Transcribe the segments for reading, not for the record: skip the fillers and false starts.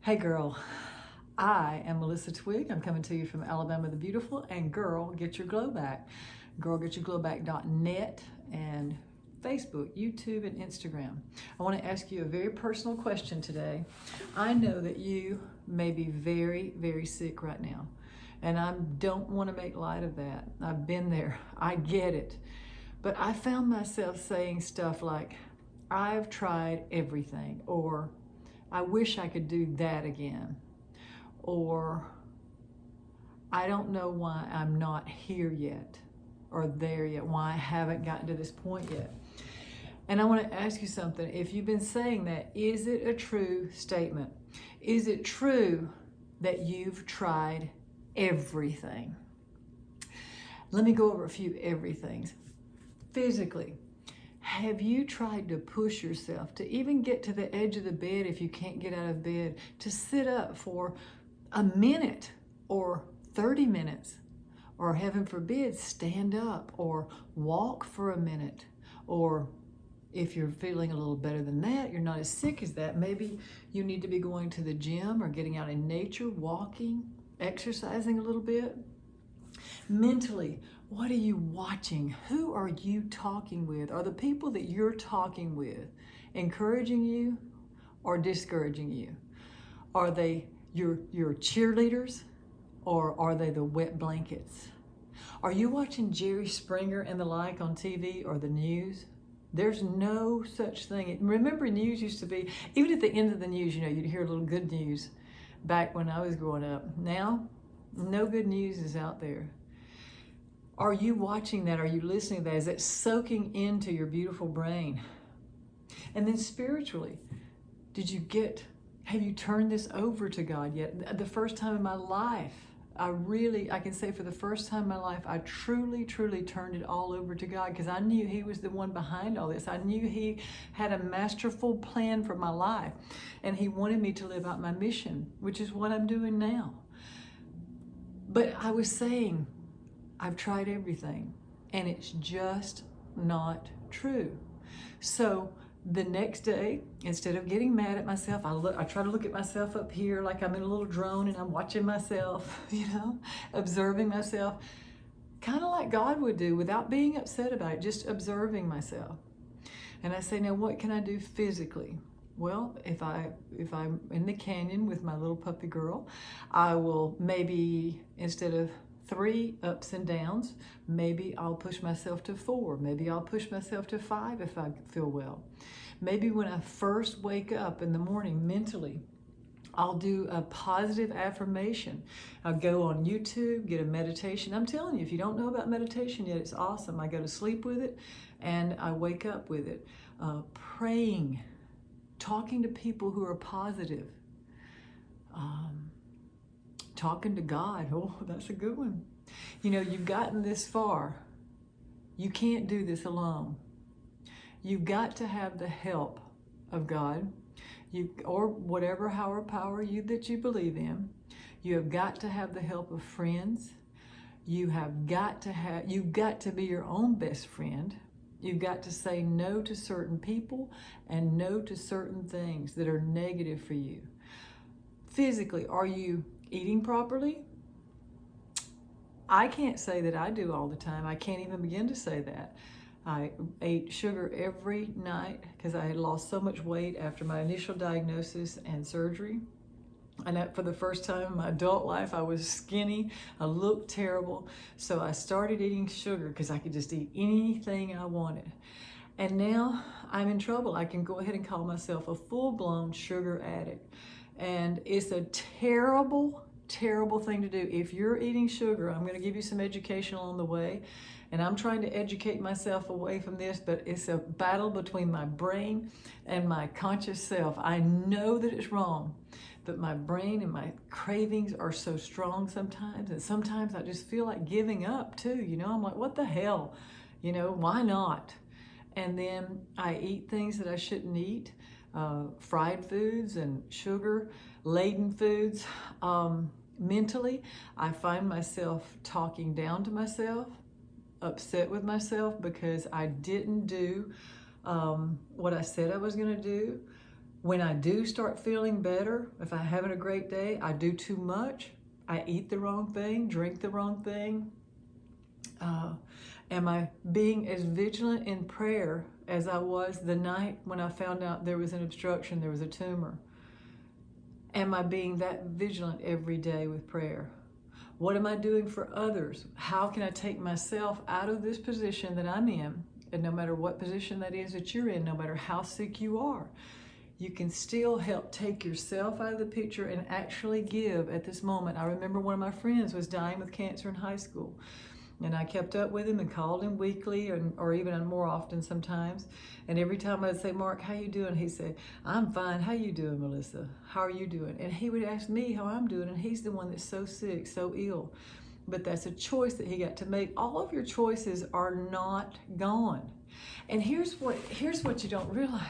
Hey girl, I am Melissa Twig. I'm coming to you from Alabama the Beautiful, and girl, get your glow back. Girlgetyourglowback.net and Facebook, YouTube, and Instagram. I want to ask you a very personal question today. I know that you may be very, very sick right now, and I don't want to make light of that. I've been there. I get it. But I found myself saying stuff like, I've tried everything, or I wish I could do that again, or I don't know why I'm not here yet or there yet, why I haven't gotten to this point yet. And I want to ask you something. If you've been saying that, is it a true statement? Is it true that you've tried everything? Let me go over a few everythings. Physically, have you tried to push yourself to even get to the edge of the bed if you can't get out of bed, to sit up for a minute or 30 minutes, or heaven forbid, stand up or walk for a minute? Or if you're feeling a little better than that, you're not as sick as that, maybe you need to be going to the gym or getting out in nature, walking, exercising a little bit. Mentally, what are you watching? Who are you talking with? Are the people that you're talking with encouraging you or discouraging you? Are they your cheerleaders, or are they the wet blankets? Are you watching Jerry Springer and the like on TV or the news? There's no such thing. Remember, news used to be, even at the end of the news, you'd hear a little good news back when I was growing up. Now, no good news is out there. Are you watching that? Are you listening to that? Is that soaking into your beautiful brain? And then spiritually, have you turned this over to God yet? The first time in my life, I can say for the first time in my life, I truly, truly turned it all over to God, because I knew He was the one behind all this. I knew He had a masterful plan for my life, and He wanted me to live out my mission, which is what I'm doing now. But I was saying, I've tried everything, and it's just not true. So the next day, instead of getting mad at myself, I try to look at myself up here like I'm in a little drone and I'm watching myself, observing myself, kind of like God would do, without being upset about it, just observing myself. And I say, now what can I do physically? Well, if I'm in the canyon with my little puppy girl, I will maybe, instead of 3 ups and downs, maybe I'll push myself to 4. Maybe I'll push myself to 5 if I feel well. Maybe when I first wake up in the morning mentally, I'll do a positive affirmation. I'll go on YouTube, get a meditation. I'm telling you, if you don't know about meditation yet, it's awesome. I go to sleep with it and I wake up with it. Praying, talking to people who are positive. Talking to God. Oh, that's a good one. You've gotten this far. You can't do this alone. You've got to have the help of God, or whatever higher power that you believe in. You have got to have the help of friends. You've got to be your own best friend. You've got to say no to certain people and no to certain things that are negative for you. Physically, are you eating properly? I can't say that I do all the time. I can't even begin to say that. I ate sugar every night because I had lost so much weight after my initial diagnosis and surgery. And for the first time in my adult life, I was skinny. I looked terrible. So I started eating sugar because I could just eat anything I wanted. And now I'm in trouble. I can go ahead and call myself a full-blown sugar addict. And it's a terrible, terrible thing to do. If you're eating sugar, I'm going to give you some education along the way. And I'm trying to educate myself away from this, but it's a battle between my brain and my conscious self. I know that it's wrong, but my brain and my cravings are so strong sometimes. And sometimes I just feel like giving up too. I'm like, what the hell? Why not? And then I eat things that I shouldn't eat. Fried foods and sugar-laden foods. Mentally, I find myself talking down to myself, upset with myself because I didn't do what I said I was going to do. When I do start feeling better, if I'm having a great day, I do too much, I eat the wrong thing, drink the wrong thing. Am I being as vigilant in prayer as I was the night when I found out there was an obstruction, there was a tumor? Am I being that vigilant every day with prayer? What am I doing for others? How can I take myself out of this position that I'm in? And no matter what position that is that you're in, no matter how sick you are, you can still help take yourself out of the picture and actually give at this moment. I remember one of my friends was dying with cancer in high school. And I kept up with him and called him weekly or even more often sometimes. And every time I'd say, Mark, how you doing? He'd say, I'm fine. How you doing, Melissa? How are you doing? And he would ask me how I'm doing. And he's the one that's so sick, so ill. But that's a choice that he got to make. All of your choices are not gone. And here's what you don't realize.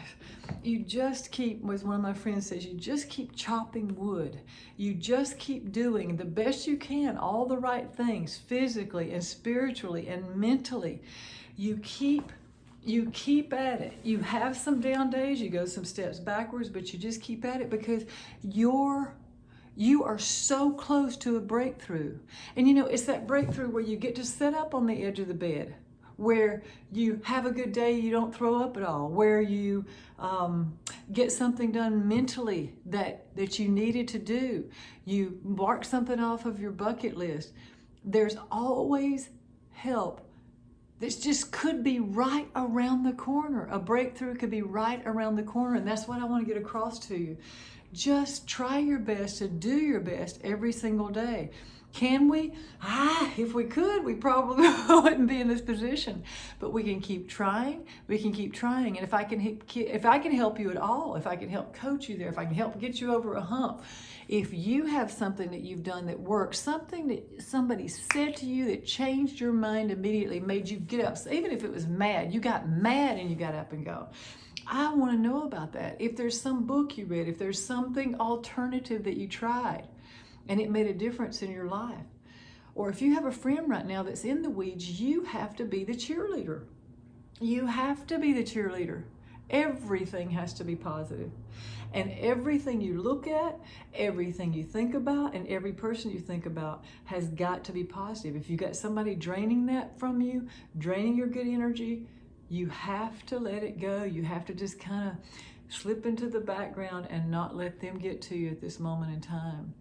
You just keep, as one of my friends says, you just keep chopping wood. You just keep doing the best you can, all the right things, physically and spiritually and mentally. You keep at it. You have some down days, you go some steps backwards, but you just keep at it because you are so close to a breakthrough. And it's that breakthrough where you get to sit up on the edge of the bed, where you have a good day, you don't throw up at all, where you get something done mentally that you needed to do, you mark something off of your bucket list. There's always help. This just could be right around the corner. A breakthrough could be right around the corner, and that's what I want to get across to you. Just try your best to do your best every single day. Can we? If we could, we probably wouldn't be in this position. But we can keep trying. We can keep trying. And if I can help you at all, if I can help coach you there, if I can help get you over a hump, if you have something that you've done that works, something that somebody said to you that changed your mind immediately, made you get up, so even if it was mad, you got mad and you got up and go. I want to know about that. If there's some book you read, if there's something alternative that you tried, and it made a difference in your life. Or if you have a friend right now that's in the weeds, you have to be the cheerleader. You have to be the cheerleader. Everything has to be positive. And everything you look at, everything you think about, and every person you think about has got to be positive. If you got somebody draining that from you, draining your good energy, you have to let it go. You have to just kind of slip into the background and not let them get to you at this moment in time.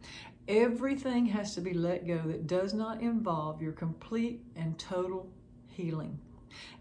Everything has to be let go that does not involve your complete and total healing.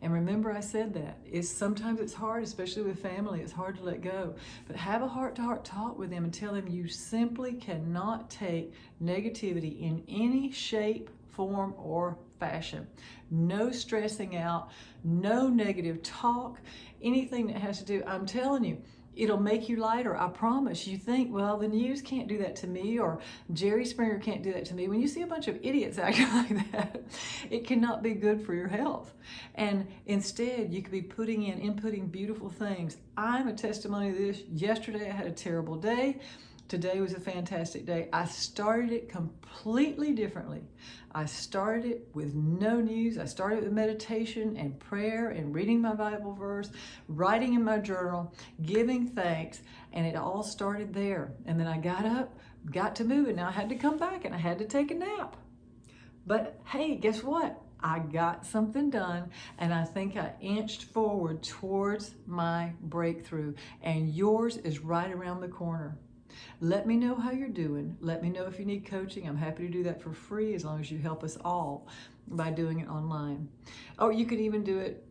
And remember, I said that. Sometimes it's hard, especially with family. It's hard to let go. But have a heart-to-heart talk with them and tell them you simply cannot take negativity in any shape, form, or fashion. No stressing out, no negative talk, anything that has to do, I'm telling you, it'll make you lighter, I promise. You think, well, the news can't do that to me, or Jerry Springer can't do that to me. When you see a bunch of idiots acting like that, it cannot be good for your health. And instead, you could be inputting beautiful things. I'm a testimony to this. Yesterday, I had a terrible day. Today was a fantastic day. I started it completely differently. I started it with no news. I started with meditation and prayer and reading my Bible verse, writing in my journal, giving thanks, and it all started there. And then I got up, got to moving. Now I had to come back and I had to take a nap. But hey, guess what? I got something done, and I think I inched forward towards my breakthrough, and yours is right around the corner. Let me know how you're doing. Let me know if you need coaching. I'm happy to do that for free as long as you help us all by doing it online. Or you could even do it,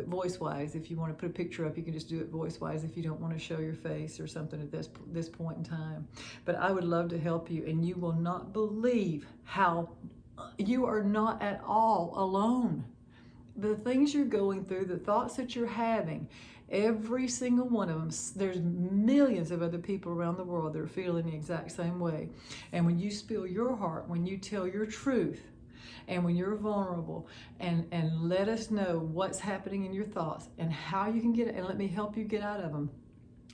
voice-wise. If you want to put a picture up, you can just do it voice-wise if you don't want to show your face or something at this point in time. But I would love to help you, and you will not believe how you are not at all alone. The things you're going through, the thoughts that you're having, every single one of them, there's millions of other people around the world that are feeling the exact same way. And when you spill your heart, when you tell your truth, and when you're vulnerable, and let us know what's happening in your thoughts and how you can get it, and let me help you get out of them,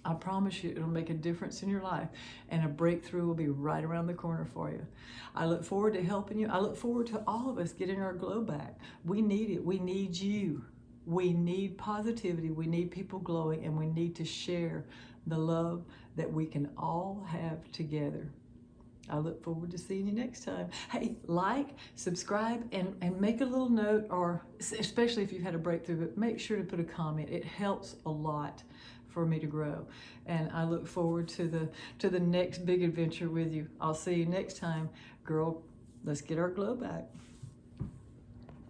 I promise you it'll make a difference in your life, and a breakthrough will be right around the corner for you. I look forward to helping you. I look forward to all of us getting our glow back. We need it. We need you. We need positivity. We need people glowing, and we need to share the love that we can all have together. I look forward to seeing you next time. Hey, like, subscribe, and make a little note, or especially if you've had a breakthrough, but make sure to put a comment. It helps a lot for me to grow. And I look forward to the next big adventure with you. I'll see you next time. Girl, let's get our glow back.